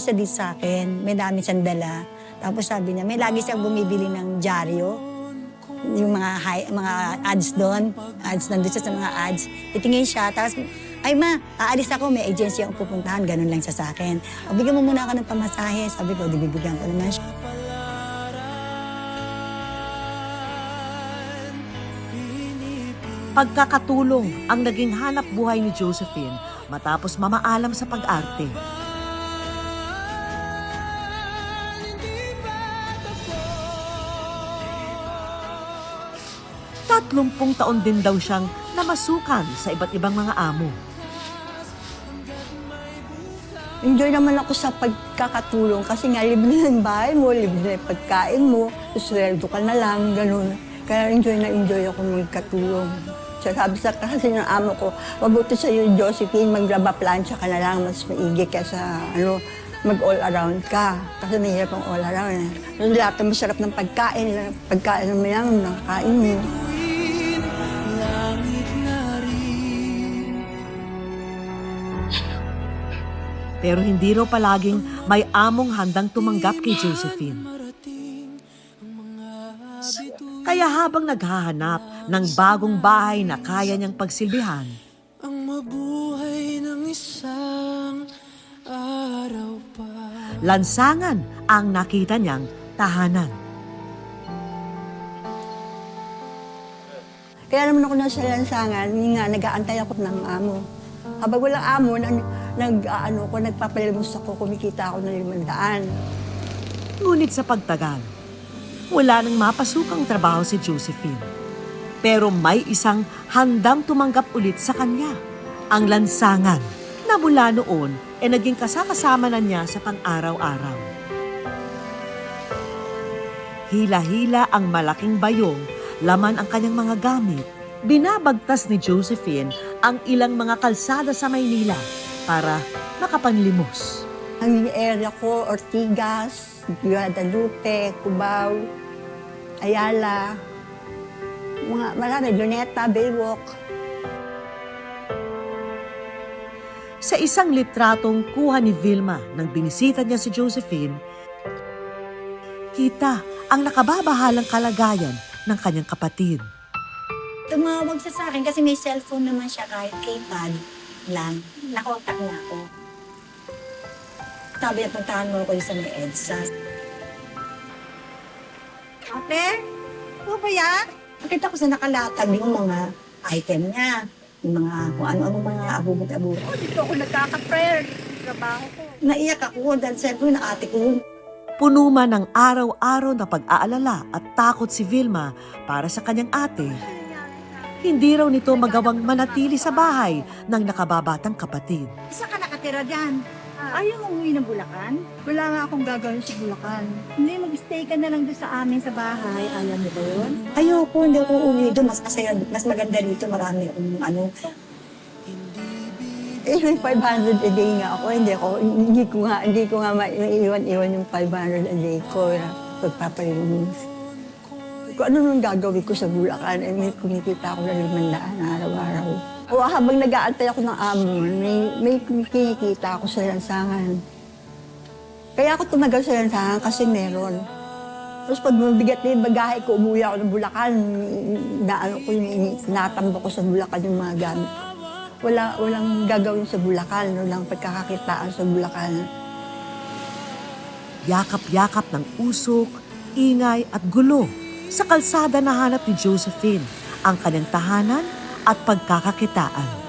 nag-isa din sa akin. May dami siyang dala. Tapos sabi niya, may lagi siyang bumibili ng dyaryo. Yung mga ads doon. Ads, nandun siya sa mga ads. Titingin siya, tapos, ay ma, aalis ako, may agency akong pupuntahan. Ganun lang siya sa akin. O, bigyan mo muna ako ng pamasahe. Sabi ko, di bibigyan ko naman siya. Pagkakatulong ang naging hanap buhay ni Josephine matapos mamaalam sa pag-arte. Tatlumpung taon din daw siyang namasukan sa iba't ibang mga amo. Enjoy naman ako sa pagkakatulong kasi nga libre ng bahay mo, libre ng pagkain mo, sweldo ka na lang, ganun. Kaya enjoy na enjoy ako magkatulong. Sabi sa kasi ng amo ko, mabuti sa'yo, Josephine, maglaba-plancha ka na lang, mas maigi ka sa mag-all around ka. Kasi mahirap ang all around. Lahat ng masarap ng pagkain mo lang, nakakain mo. Pero hindi raw palaging may among handang tumanggap kay Josephine. Kaya habang naghahanap ng bagong bahay na kaya niyang pagsilbihan, ang mabuhay ng isang araw pa. lansangan ang nakita niyang tahanan. Kaya naman ako nasa lansangan, yun nga, nag-aantay ako ng amo. Habang walang amo, nagpapalimos ako, kumikita ako ng 500. Ngunit sa pagtagal, wala nang mapasukang trabaho si Josephine. Pero may isang handang tumanggap ulit sa kanya, ang lansangan, na mula noon ay naging kasakasama na niya sa pang-araw-araw. Hila-hila ang malaking bayong, laman ang kanyang mga gamit. Binabagtas ni Josephine ang ilang mga kalsada sa Maynila para makapanlimos. Ang area ko, Ortigas, Guadalupe, Cubao, Ayala, marami, Luneta, Baywalk. Sa isang litratong kuha ni Vilma nang binisita niya si Josephine, kita ang nakababahalang kalagayan ng kanyang kapatid. Tumawag siya sa akin kasi may cellphone naman siya kahit keypad lang. Nakontak na ako. Sabi niya, puntahan mo ako sa may EDSA. Ate, ano ba yan? Nakita ko sa nakalatag yung mga item niya. Yung mga kung ano-ano mga abubot-abubot. Dito ako nagkaka-prayer. Trabaho ko. Naiyak ako dahil cellphone na ate ko. Puno man ng araw-araw na pag-aalala at takot si Vilma para sa kanyang ate, hindi raw nito magawang manatili sa bahay ng nakababatang kapatid. Isa ka nakatira dyan. Ayaw mo umuwi ng Bulacan? Wala nga akong gagawin sa Bulacan. Hindi, mag-stay ka na lang doon sa amin sa bahay. Alam mo ba yun? Ayoko, hindi ako uuwi doon. Mas masaya, mas maganda dito. Marami akong Eh, may 500 a day nga ako. Hindi ko nga maiiwan-iwan yung 500 a day ko. Pagpapalinis. Kung ano nung gagawin ko sa Bulacan, may kumikita ako ng 500 araw-araw. O habang nag-aantay ako ng amo, may kinikita ako sa lansangan. Kaya ako tumagal sa lansangan kasi meron. Tapos pag mabigat na yung bagahe ko, umuwi ako ng Bulacan, natamba ko sa Bulacan yung mga gamit ko. Walang gagawin sa Bulacan, walang pagkakakitaan sa Bulacan. Yakap-yakap ng usok, ingay at gulo sa kalsada na hanap ni Josephine ang kanyang tahanan at pagkakakitaan.